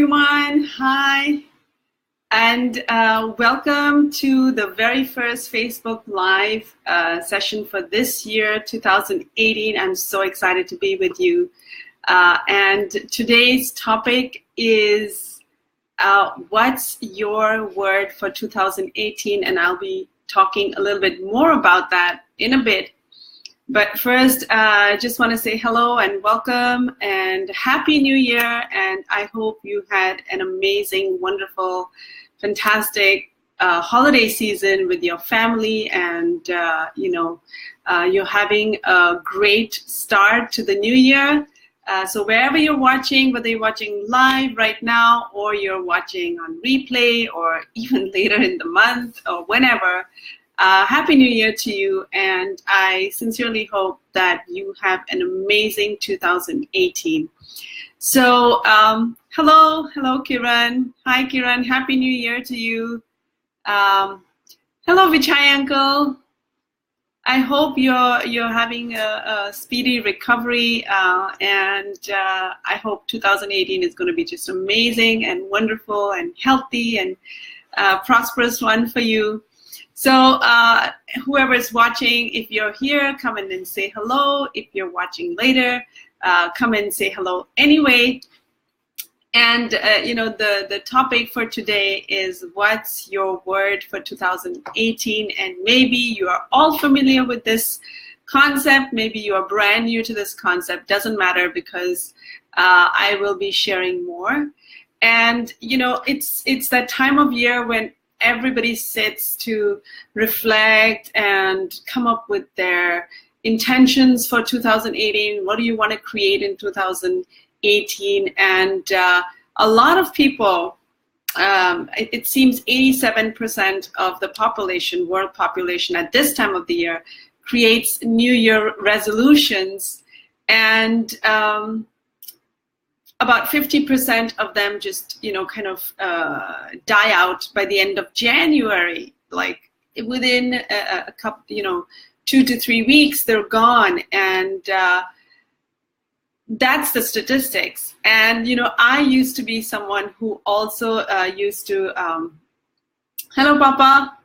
everyone. Hi, and welcome to the very first Facebook Live session for this year, 2018. I'm so excited to be with you. And today's topic is what's your word for 2018? And I'll be talking a little bit more about that in a bit. But first, I just want to say hello and welcome and Happy New Year. And I hope you had an amazing, wonderful, fantastic holiday season with your family. And, you're having a great start to the new year. So wherever you're watching, whether you're watching live right now or you're watching on replay or even later in the month or whenever, Happy New Year to you, and I sincerely hope that you have an amazing 2018. So, hello Kiran. Hi Kiran, Happy New Year to you. Hello Vichai uncle. I hope you're having a speedy recovery, and I hope 2018 is going to be just amazing and wonderful and healthy and prosperous one for you. So whoever is watching, if you're here, come in and say hello. If you're watching later, come and say hello anyway. And, the topic for today is what's your word for 2018? And maybe you are all familiar with this concept. Maybe you are brand new to this concept. Doesn't matter, because I will be sharing more. And, it's that time of year when everybody sits to reflect and come up with their intentions for 2018. What do you want to create in 2018? And a lot of people, it seems 87% of the population, world population at this time of the year, creates New Year resolutions. And about 50% of them just, die out by the end of January. Like within a couple, 2 to 3 weeks, they're gone. And that's the statistics. And, I used to be someone who also used to, hello, Papa.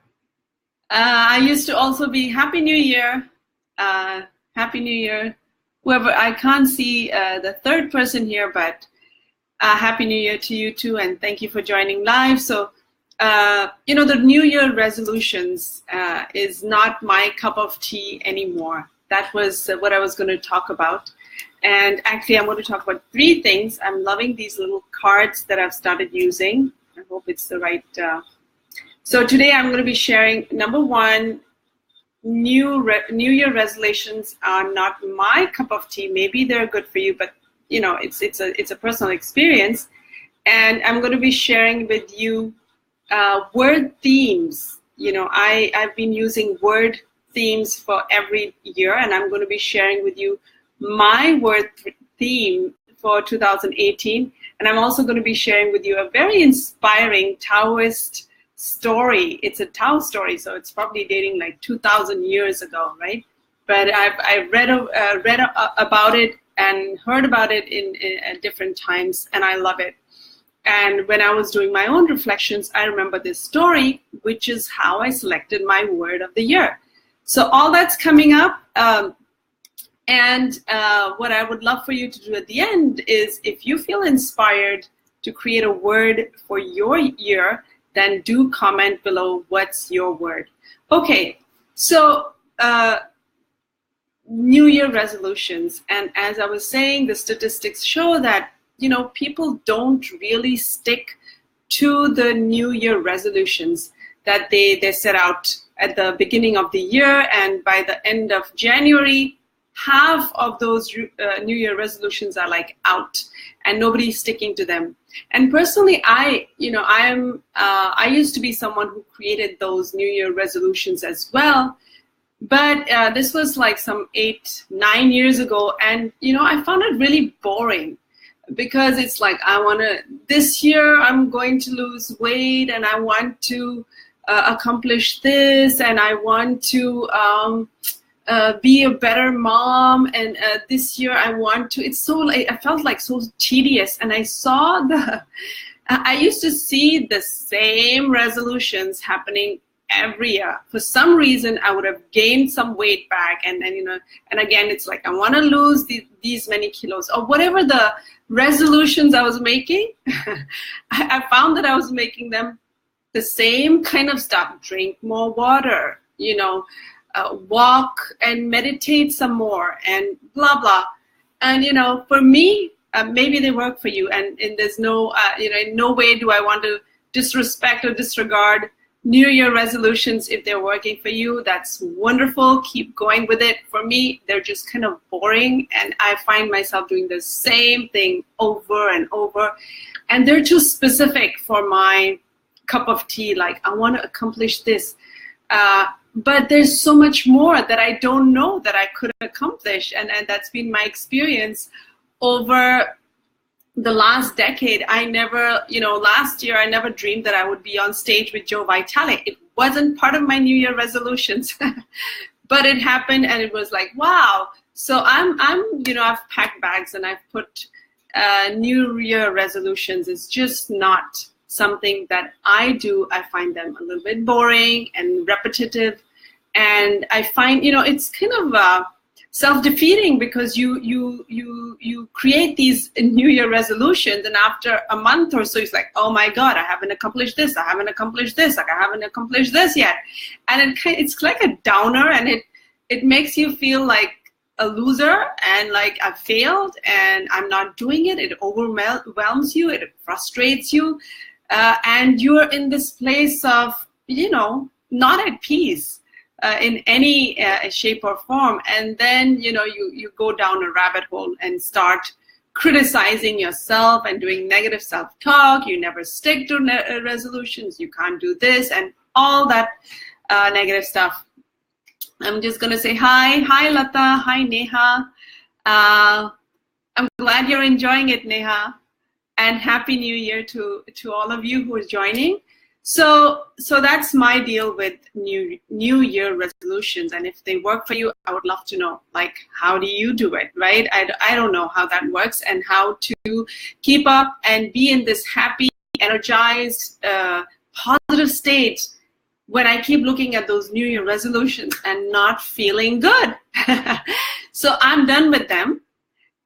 I used to also be Happy New Year. Happy New Year. Whoever, I can't see the third person here, but Happy New Year to you too, and thank you for joining live. So, the New Year resolutions is not my cup of tea anymore. That was what I was going to talk about. And actually, I'm going to talk about 3 things. I'm loving these little cards that I've started using. I hope it's the right. So today I'm going to be sharing, number 1, New Year resolutions are not my cup of tea. Maybe they're good for you, but it's a personal experience. And I'm going to be sharing with you word themes. I've been using word themes for every year, and I'm going to be sharing with you my word theme for 2018. And I'm also going to be sharing with you a very inspiring Taoist story. It's a Tao story, so it's probably dating like 2,000 years ago, right? But I've read about it and heard about it at different times, and I love it. And when I was doing my own reflections, I remember this story, which is how I selected my word of the year. So all that's coming up. And what I would love for you to do at the end is, if you feel inspired to create a word for your year, then do comment below what's your word. Okay, so New Year resolutions. And as I was saying, the statistics show that, people don't really stick to the New Year resolutions that they set out at the beginning of the year. And by the end of January, half of those New Year resolutions are like out and nobody's sticking to them. And personally, I used to be someone who created those New Year resolutions as well. But this was like some 8-9 years ago. And, I found it really boring, because it's like, this year I'm going to lose weight, and I want to accomplish this, and I want to be a better mom, and this year I want to. It's so like, I felt like so tedious, and I saw I used to see the same resolutions happening every year. For some reason, I would have gained some weight back, and then, and again, it's like, I want to lose these many kilos, or whatever the resolutions I was making. I found that I was making them the same kind of stuff: drink more water, walk and meditate some more, and blah blah. And for me, maybe they work for you, and there's no in no way do I want to disrespect or disregard New Year resolutions. If they're working for you, that's wonderful. Keep going with it. For me, they're just kind of boring, and I find myself doing the same thing over and over, and they're too specific for my cup of tea. Like, I want to accomplish this, but there's so much more that I don't know that I could accomplish, and that's been my experience over the last decade. I never, last year, I never dreamed that I would be on stage with Joe Vitale. It wasn't part of my New Year resolutions, but it happened, and it was like, wow. So I've packed bags, and I've put New Year resolutions. It's just not something that I do. I find them a little bit boring and repetitive, and I find, it's kind of self-defeating, because you create these New Year resolutions, and after a month or so, it's like, oh my God, I haven't accomplished this, I haven't accomplished this, like, I haven't accomplished this yet, and it's like a downer, and it makes you feel like a loser, and like, I failed and I'm not doing it. It overwhelms you, it frustrates you, and you're in this place of not at peace in any shape or form. And then you go down a rabbit hole and start criticizing yourself and doing negative self-talk. You never stick to resolutions. You can't do this, and all that negative stuff. I'm just gonna say hi Lata, hi Neha. I'm glad you're enjoying it, Neha, and Happy New Year to all of you who are joining. So that's my deal with New Year resolutions, and if they work for you, I would love to know, like, how do you do it, right? I don't know how that works, and how to keep up and be in this happy, energized, positive state when I keep looking at those New Year resolutions and not feeling good. So I'm done with them.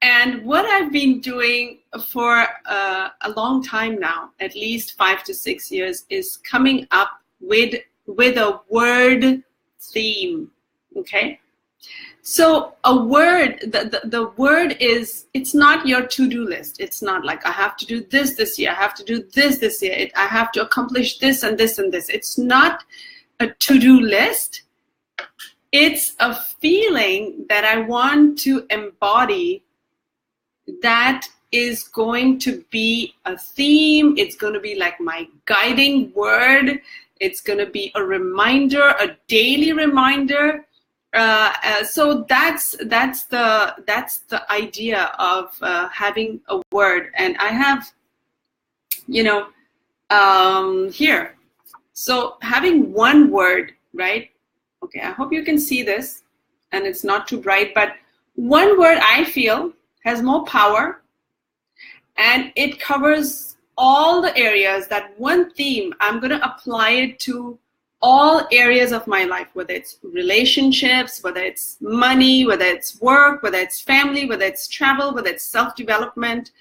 And what I've been doing for a long time now, at least 5 to 6 years, is coming up with a word theme, okay? So a word, the word is, it's not your to-do list. It's not like, I have to do this year, I have to do this year, I have to accomplish this and this and this. It's not a to-do list. It's a feeling that I want to embody, that is going to be a theme. It's going to be like my guiding word. It's going to be a reminder, a daily reminder. So that's the idea of having a word. And I have, here. So having one word, right? Okay, I hope you can see this, and it's not too bright, but one word, I feel, has more power, and it covers all the areas. That one theme, I'm going to apply it to all areas of my life, whether it's relationships, whether it's money, whether it's work, whether it's family, whether it's travel, whether it's self-development.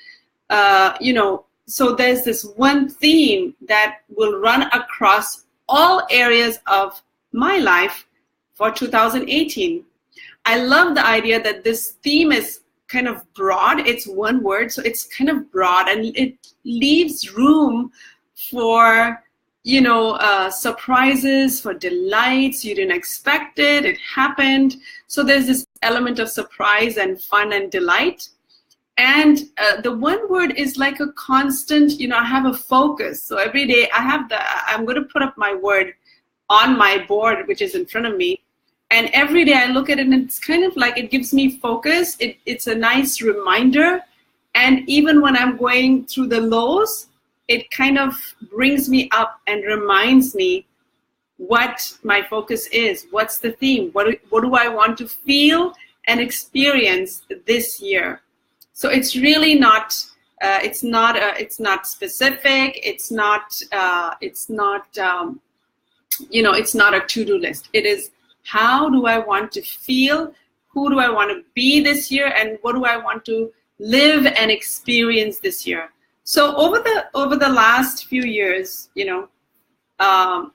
So there's this one theme that will run across all areas of my life for 2018. I love the idea that this theme is kind of broad. It's one word, so it's kind of broad, and it leaves room for surprises, for delights. You didn't expect it, it happened. So there's this element of surprise and fun and delight. And the one word is like a constant, I have a focus. So every day I'm going to put up my word on my board, which is in front of me. And every day I look at it, and it's kind of like, it gives me focus. It's a nice reminder. And even when I'm going through the lows, it kind of brings me up and reminds me what my focus is. What's the theme? What do I want to feel and experience this year? So it's really not It's not specific. It's not it's not a to-do list. It is, how do I want to feel? Who do I want to be this year? And what do I want to live and experience this year? So over the last few years, I'm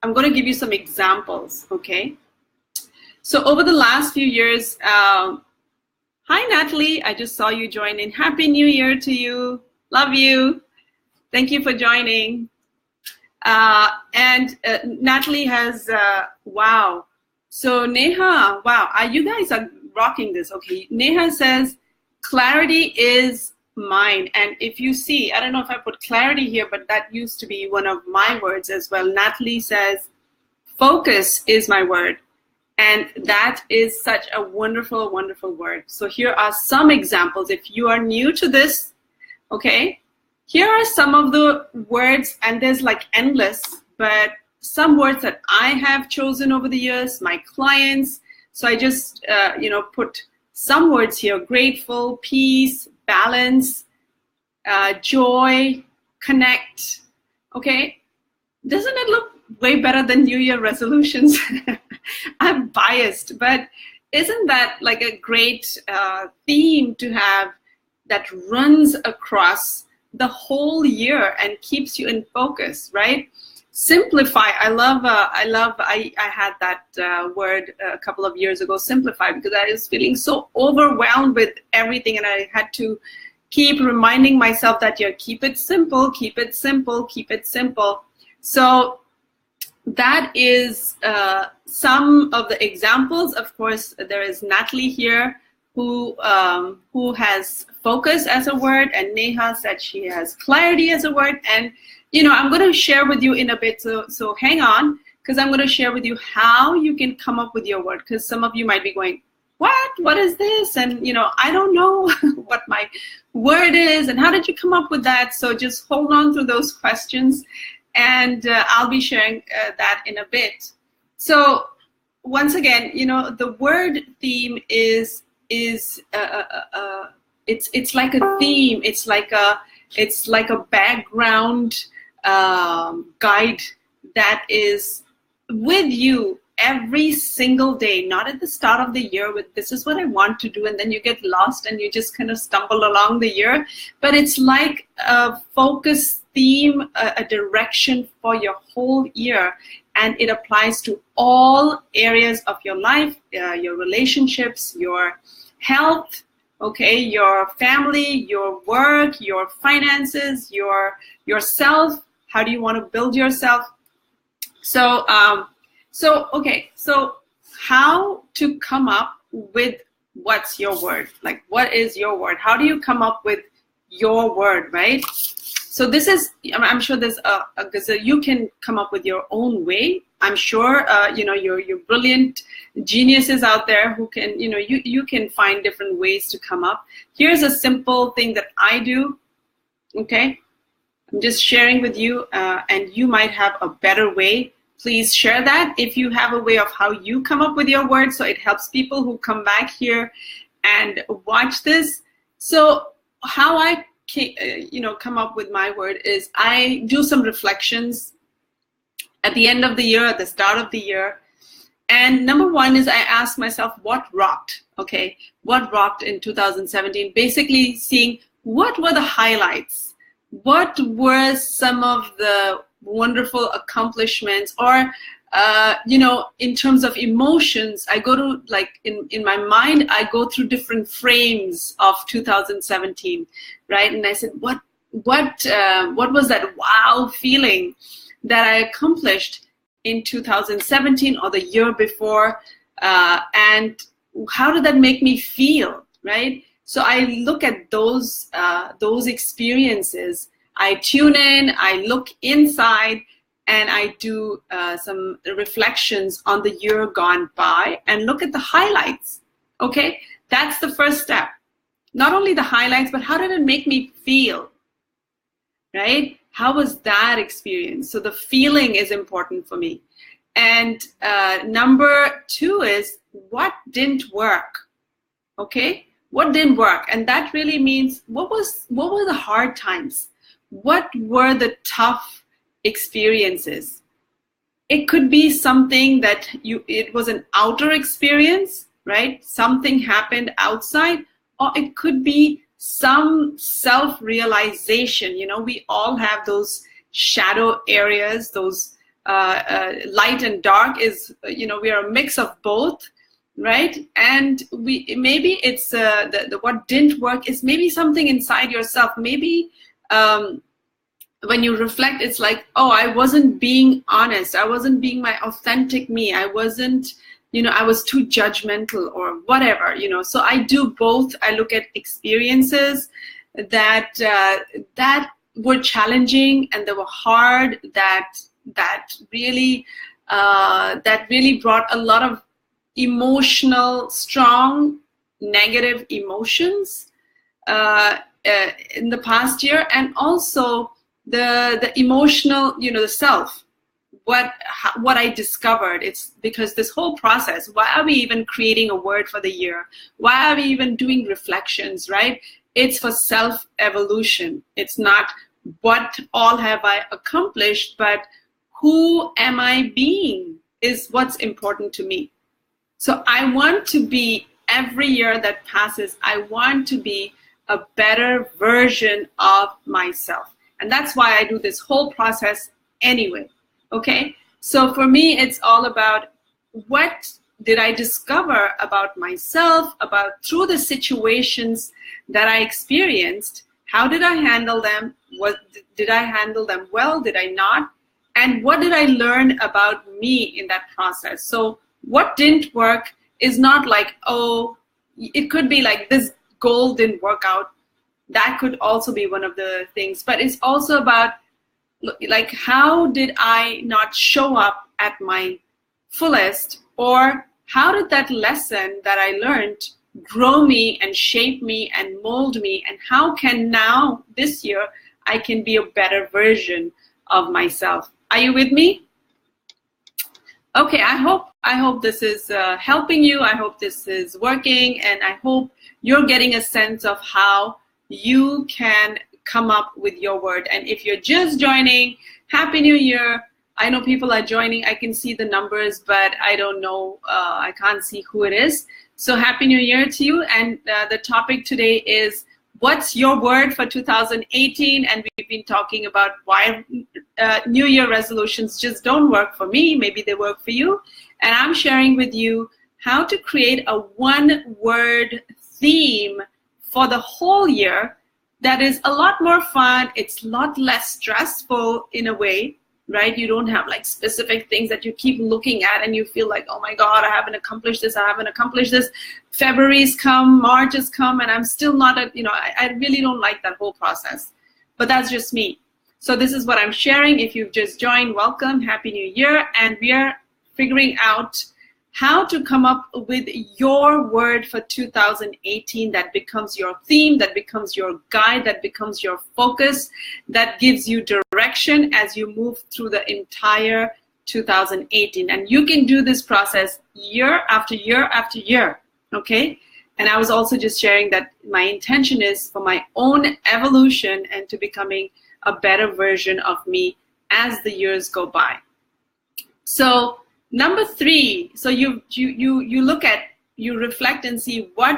going to give you some examples, okay? So over the last few years, hi Natalie, I just saw you join in. Happy New Year to you. Love you. Thank you for joining. And Natalie has, wow. So Neha, wow, you guys are rocking this, okay? Neha says, clarity is mine. And if you see, I don't know if I put clarity here, but that used to be one of my words as well. Natalie says, focus is my word. And that is such a wonderful, wonderful word. So here are some examples. If you are new to this, okay, here are some of the words, and there's like endless, but some words that I have chosen over the years, my clients. So I just, put some words here: grateful, peace, balance, joy, connect. Okay, doesn't it look way better than New Year resolutions? I'm biased, but isn't that like a great theme to have that runs across the whole year and keeps you in focus, right? Simplify. I had that word a couple of years ago, simplify, because I was feeling so overwhelmed with everything, and I had to keep reminding myself that keep it simple, keep it simple, keep it simple. So that is some of the examples. Of course, there is Natalie here who has focus as a word, and Neha said she has clarity as a word. And I'm going to share with you in a bit, so hang on, because I'm going to share with you how you can come up with your word, because some of you might be going, what is this? And I don't know what my word is, and how did you come up with that? So just hold on to those questions, and I'll be sharing that in a bit. So once again, the word theme is it's like a theme. It's like a background guide that is with you every single day, not at the start of the year with this is what I want to do, and then you get lost and you just kind of stumble along the year, but it's like a focus theme, a direction for your whole year, and it applies to all areas of your life, your relationships, your health, okay, your family, your work, your finances, yourself. How do you want to build yourself? So how to come up with what's your word? Like, what is your word? How do you come up with your word, right? So this is, I'm sure there's you can come up with your own way. I'm sure, you're brilliant geniuses out there who can, you can find different ways to come up. Here's a simple thing that I do, okay? I'm just sharing with you, and you might have a better way. Please share that if you have a way of how you come up with your words, so it helps people who come back here and watch this. So how I come up with my word is I do some reflections at the end of the year, at the start of the year. And number one is I ask myself, what rocked? Okay, what rocked in 2017? Basically seeing what were the highlights, what were some of the wonderful accomplishments, or in terms of emotions, I go to, like, in my mind, I go through different frames of 2017, right? And I said, what was that wow feeling that I accomplished in 2017 or the year before, and how did that make me feel, right? So I look at those experiences. I tune in, I look inside, and I do some reflections on the year gone by and look at the highlights, okay? That's the first step. Not only the highlights, but how did it make me feel, right? How was that experience? So the feeling is important for me. And number two is what didn't work, okay? what didn't work. And that really means what were the hard times? What were the tough experiences? It could be something that it was an outer experience, right? Something happened outside, or it could be some self-realization. We all have those shadow areas, those light and dark is, we are a mix of both, right? And maybe it's the what didn't work is maybe something inside yourself. Maybe when you reflect, it's like, oh, I wasn't being honest. I wasn't being my authentic me. I wasn't, I was too judgmental or whatever, So I do both. I look at experiences that were challenging and they were hard, that really brought a lot of strong negative emotions in the past year, and also the emotional, the self, what I discovered. It's because this whole process, why are we even creating a word for the year? Why are we even doing reflections, right? It's for self-evolution. It's not what all have I accomplished, but who am I being is what's important to me. So I want to be, every year that passes, I want to be a better version of myself. And that's why I do this whole process anyway, okay? So for me, it's all about what did I discover about myself, about through the situations that I experienced. How did I handle them? Did I handle them well? Did I not? And what did I learn about me in that process? So what didn't work is not like, oh, it could be like this goal didn't work out. That could also be one of the things. But it's also about, like, how did I not show up at my fullest? Or how did that lesson that I learned grow me and shape me and mold me? And how can now, this year, I can be a better version of myself? Are you with me? Okay, I hope this is helping you. I hope this is working, and I hope you're getting a sense of how you can come up with your word. And if you're just joining, Happy New Year. I know people are joining. I can see the numbers, but I don't know. I can't see who it is. So Happy New Year to you. And the topic today is, what's your word for 2018? And we've been talking about why New Year resolutions just don't work for me. Maybe they work for you. And I'm sharing with you how to create a one-word theme for the whole year that is a lot more fun. It's a lot less stressful in a way, right? You don't have like specific things that you keep looking at and you feel like, oh my God, I haven't accomplished this. I haven't accomplished this. February's come, March has come, and I'm still not at, I really don't like that whole process. But that's just me. So this is what I'm sharing. If you've just joined, welcome, Happy New Year. And we are figuring out how to come up with your word for 2018 that becomes your theme, that becomes your guide, that becomes your focus, that gives you direction as you move through the entire 2018. And you can do this process year after year after year, okay? And I was also just sharing that my intention is for my own evolution and to becoming a better version of me as the years go by. So number 3, so you look at, you reflect and see what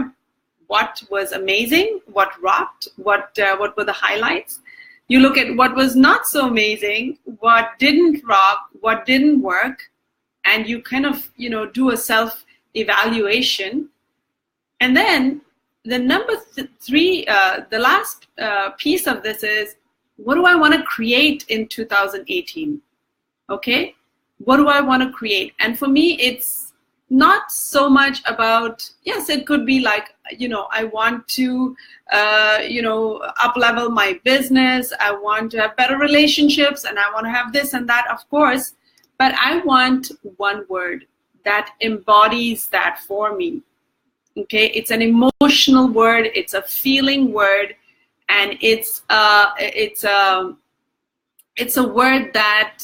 was amazing, what rocked, what were the highlights. You look at what was not so amazing, what didn't rock, what didn't work, and you kind of, do a self-evaluation. And then the number 3, the last piece of this is, what do I want to create in 2018? Okay? What do I want to create? And for me, it's not so much about, yes, it could be like, I want to, up-level my business. I want to have better relationships, and I want to have this and that, of course. But I want one word that embodies that for me. Okay? It's an emotional word. It's a feeling word. And it's a word that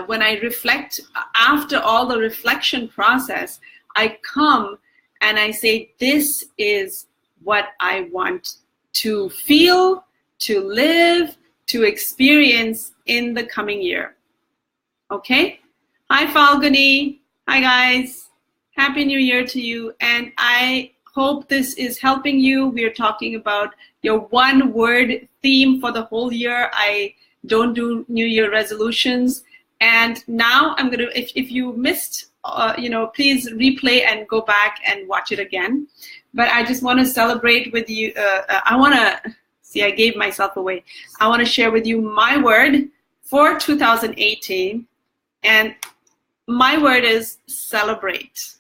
when I reflect, after all the reflection process, I come and I say, this is what I want to feel, to live, to experience in the coming year. Okay? Hi, Falguni. Hi, guys. Happy New Year to you. And I hope this is helping you. We're talking about your one word theme for the whole year. I don't do New Year resolutions. And now I'm going to, if you missed, please replay and go back and watch it again. But I just want to celebrate with you. I gave myself away. I want to share with you my word for 2018. And my word is celebrate.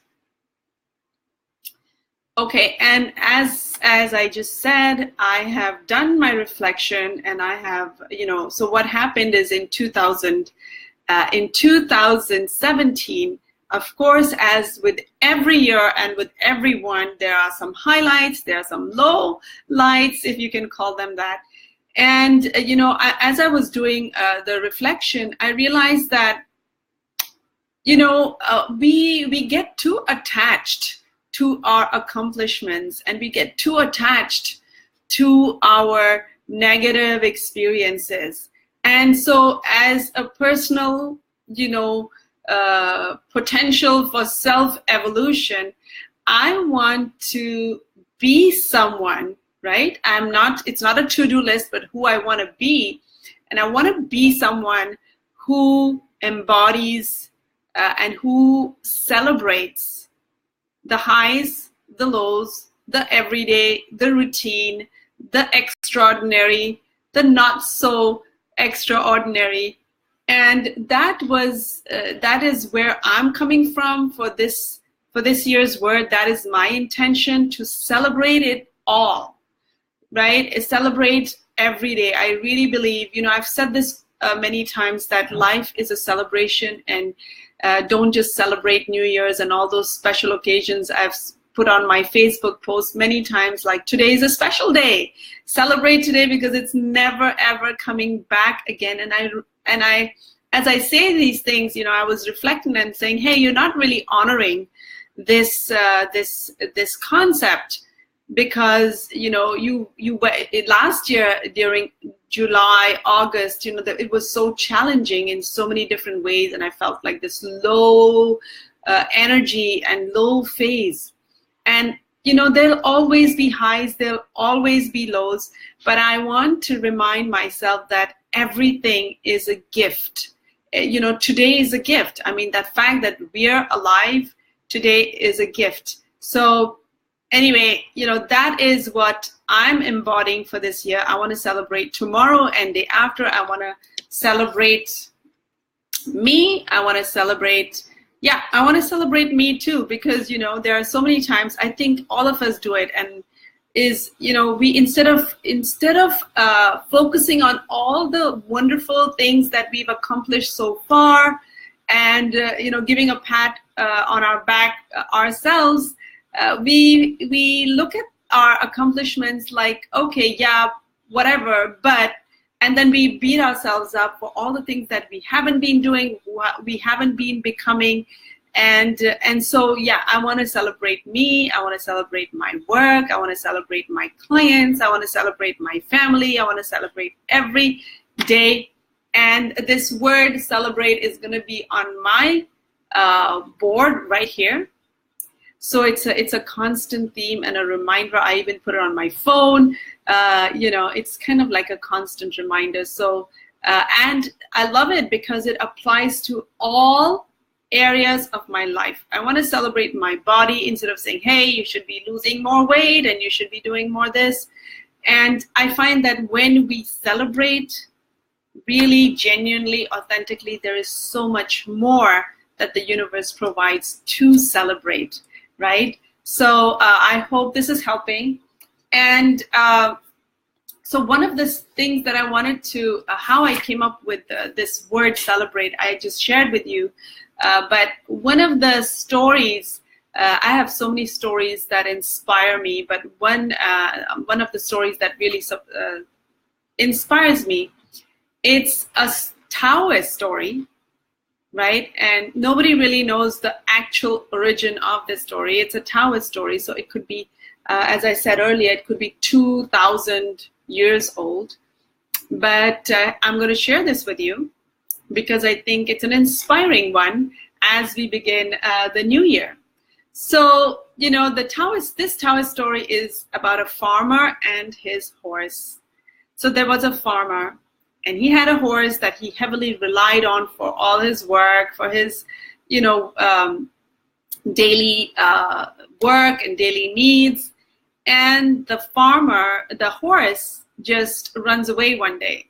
Okay, and as I just said, I have done my reflection, and I have, so what happened is in 2017, of course, as with every year and with everyone, there are some highlights, there are some low lights, if you can call them that. And, as I was doing the reflection, I realized that, we get too attached to our accomplishments, and we get too attached to our negative experiences. And so as a personal, potential for self-evolution, I want to be someone, right? It's not a to-do list, but who I want to be. And I want to be someone who embodies and who celebrates the highs, the lows, the everyday, the routine, the extraordinary, the not so extraordinary. And that is where I'm coming from for this year's word. That is my intention, to celebrate it all, right? Celebrate every day. I really believe, I've said this many times, that life is a celebration, and don't just celebrate New Year's and all those special occasions. I've put on my Facebook post many times, like, today is a special day. Celebrate today, because it's never ever coming back again. And I, as I say these things, I was reflecting and saying, hey, you're not really honoring this concept, because last year during July, August, it was so challenging in so many different ways, and I felt like this low energy and low phase. And there'll always be highs, there'll always be lows, but I want to remind myself that everything is a gift. Today is a gift. I mean, that fact that we're alive today is a gift. So anyway, that is what I'm embodying for this year. I want to celebrate tomorrow and day after. I want to celebrate me. I want to celebrate me too, because, there are so many times, I think all of us do it, and we instead of focusing on all the wonderful things that we've accomplished so far, and giving a pat on our back ourselves, we look at our accomplishments like, okay, yeah, whatever, and then we beat ourselves up for all the things that we haven't been doing, we haven't been becoming. And so, yeah, I want to celebrate me. I want to celebrate my work. I want to celebrate my clients. I want to celebrate my family. I want to celebrate every day. And this word celebrate is going to be on my board right here. So it's a constant theme and a reminder. I even put it on my phone. It's kind of like a constant reminder. So, and I love it because it applies to all areas of my life. I want to celebrate my body instead of saying, hey, you should be losing more weight and you should be doing more this. And I find that when we celebrate really genuinely, authentically, there is so much more that the universe provides to celebrate, right? So I hope this is helping. And so one of the things that I wanted to, how I came up with this word celebrate, I just shared with you. But one of the stories, I have so many stories that inspire me, but one of the stories that really inspires me, it's a Taoist story, right? And nobody really knows the actual origin of this story. It's a Taoist story, so it could be As I said earlier, it could be 2,000 years old. But I'm going to share this with you because I think it's an inspiring one as we begin the new year. So, this Taoist story is about a farmer and his horse. So there was a farmer, and he had a horse that he heavily relied on for all his work, for his, daily work and daily needs. And the horse just runs away one day.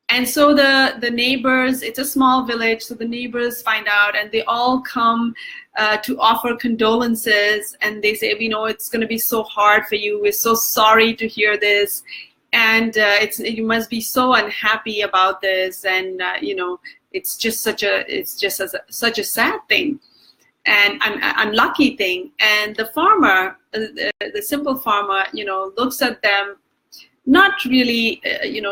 And so the neighbors, it's a small village, so the neighbors find out and they all come to offer condolences, and they say, it's going to be so hard for you. We're so sorry to hear this. And you must be so unhappy about this. And, it's just such a sad thing and an unlucky thing. And the farmer, the simple farmer, looks at them, not really,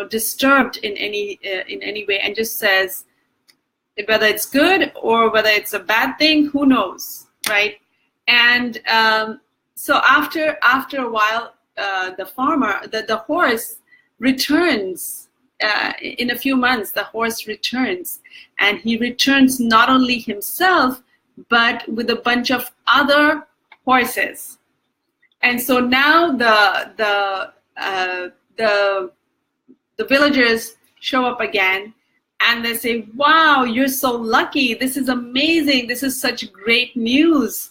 disturbed in any way, and just says, whether it's good or whether it's a bad thing, who knows, right? And so after a while, the horse returns. In a few months, the horse returns, and he returns not only himself, but with a bunch of other horses. And so now the villagers show up again, and they say, wow, you're so lucky. This is amazing. This is such great news.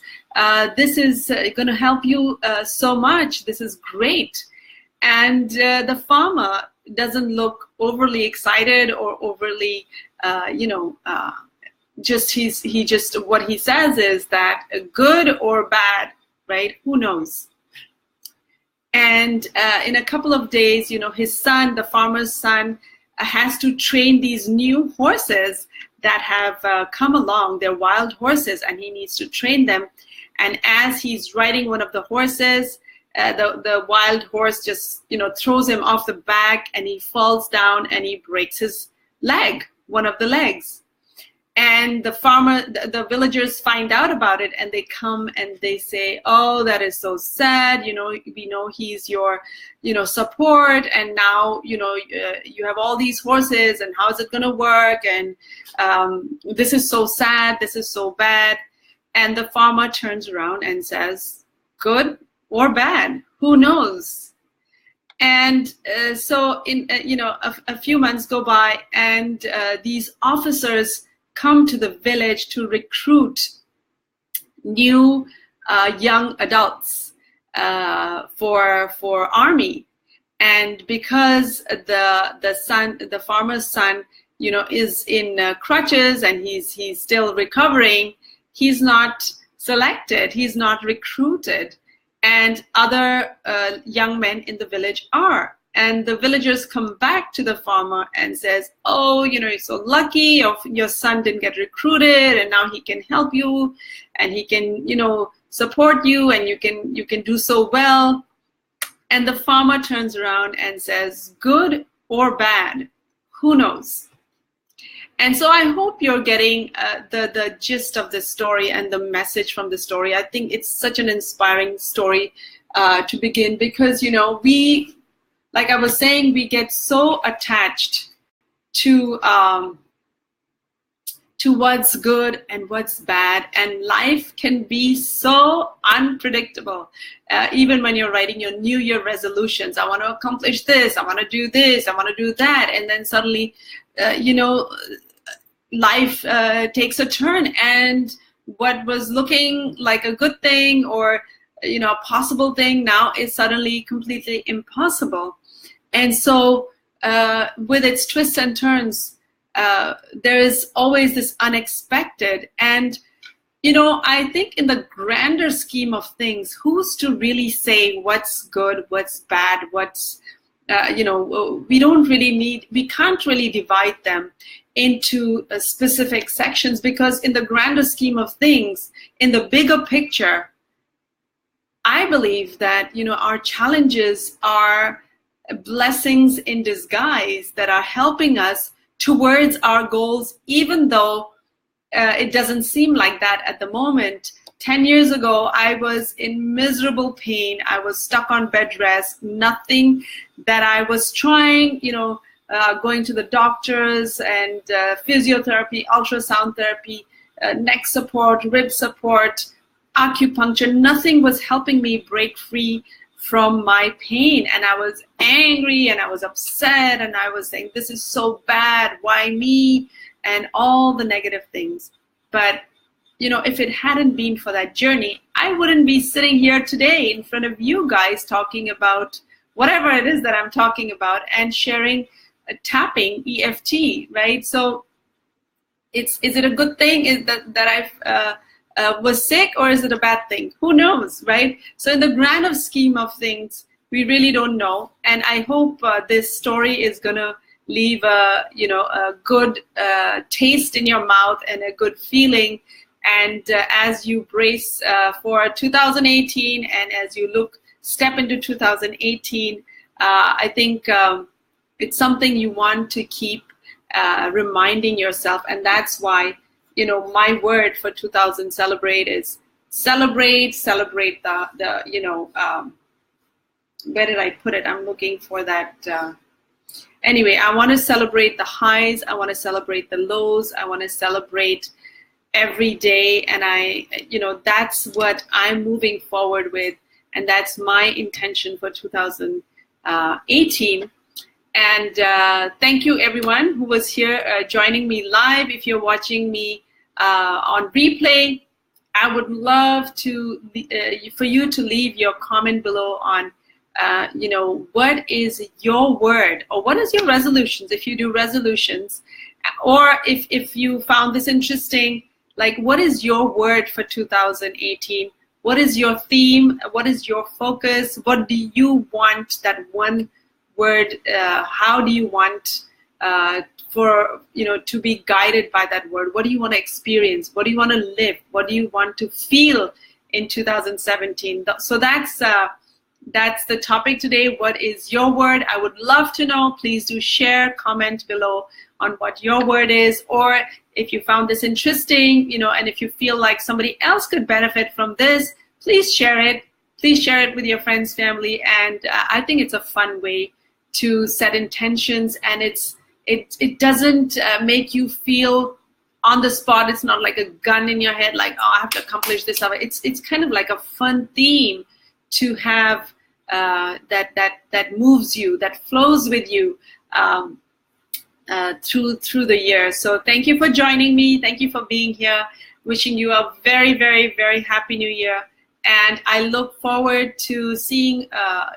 This is going to help you so much. This is great. And the farmer doesn't look overly excited or overly, what he says is that good or bad, right? Who knows? And in a couple of days, his son, the farmer's son, has to train these new horses that have come along. They're wild horses, and he needs to train them. And as he's riding one of the horses, the wild horse just, throws him off the back, and he falls down and he breaks his leg, one of the legs. And the villagers find out about it, and they come and they say, oh, that is so sad. We know he's your, support. And now, you have all these horses, and how is it going to work? And this is so sad. This is so bad. And the farmer turns around and says, good or bad, who knows? And so a few months go by, and these officers come to the village to recruit new young adults for army. And because the farmer's son, is in crutches, and he's still recovering, he's not selected, he's not recruited, and other young men in the village are. And the villagers come back to the farmer and says, oh, you're so lucky, your son didn't get recruited, and now he can help you, and he can, support you, and you can do so well. And the farmer turns around and says, good or bad, who knows? And so I hope you're getting the gist of this story and the message from the story. I think it's such an inspiring story to begin, because, we, like I was saying, we get so attached to what's good and what's bad, and life can be so unpredictable. Even when you're writing your New Year resolutions, I want to accomplish this, I want to do this, I want to do that, and then suddenly, life takes a turn, and what was looking like a good thing or a possible thing now is suddenly completely impossible. And so with its twists and turns, there is always this unexpected. And, I think in the grander scheme of things, who's to really say what's good, what's bad, what's, we can't really divide them into specific sections, because in the grander scheme of things, in the bigger picture, I believe that, our challenges are blessings in disguise that are helping us towards our goals, even though it doesn't seem like that at the moment. 10 years ago, I was in miserable pain. I was stuck on bed rest. Nothing that I was trying, going to the doctors and physiotherapy, ultrasound therapy, neck support, rib support, acupuncture, nothing was helping me break free from my pain. And I was angry and I was upset and I was saying, this is so bad, why me? And all the negative things. But if it hadn't been for that journey, I wouldn't be sitting here today in front of you guys talking about whatever it is that I'm talking about and sharing tapping EFT, right? So is it a good thing is that I was sick, or is it a bad thing? Who knows, right? So in the grand scheme of things, we really don't know. And I hope this story is gonna leave a good taste in your mouth and a good feeling. And as you brace for 2018 and as you step into 2018, I think it's something you want to keep reminding yourself. And that's why, my word for 2000 celebrate is celebrate the where did I put it? I'm looking for that. Anyway, I want to celebrate the highs. I want to celebrate the lows. I want to celebrate every day, and that's what I'm moving forward with, and that's my intention for 2018. And thank you everyone who was here joining me live. If you're watching me on replay, I would love to for you to leave your comment below on what is your word, or what is your resolutions if you do resolutions, or if you found this interesting. Like, what is your word for 2018? What is your theme? What is your focus? What do you want that one word? How do you want to be guided by that word? What do you want to experience? What do you want to live? What do you want to feel in 2017? So that's the topic today. What is your word? I would love to know. Please do share, comment below on what your word is, or if you found this interesting, and if you feel like somebody else could benefit from this, please share it. Please share it with your friends, family, and I think it's a fun way to set intentions, and it doesn't make you feel on the spot. It's not like a gun in your head, like, oh, I have to accomplish this. It's kind of like a fun theme to have that moves you, that flows with you through the year. So thank you for joining me. Thank you for being here. Wishing you a very, very, very happy new year. And I look forward to seeing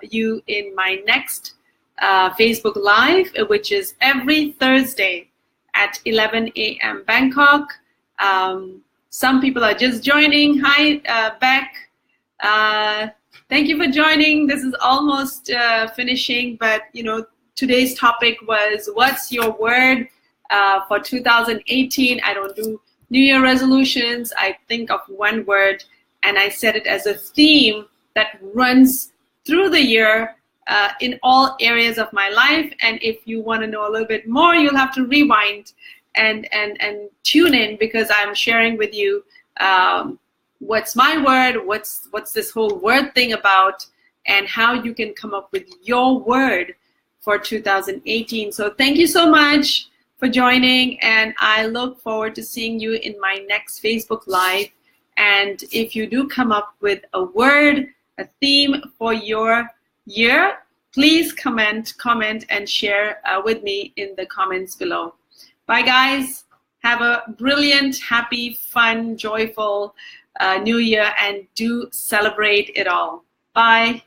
you in my next Facebook Live, which is every Thursday at 11 a.m. Bangkok. Some people are just joining. Hi, Beck. Thank you for joining. This is almost finishing, but today's topic was, what's your word for 2018? I don't do New Year resolutions. I think of one word, and I set it as a theme that runs through the year in all areas of my life. And if you want to know a little bit more, you'll have to rewind and tune in, because I'm sharing with you what's my word, what's this whole word thing about, and how you can come up with your word for 2018. So thank you so much for joining, and I look forward to seeing you in my next Facebook Live. And if you do come up with a word, a theme for your year, please comment and share with me in the comments below. Bye guys. Have a brilliant, happy, fun, joyful new year, and do celebrate it all. Bye.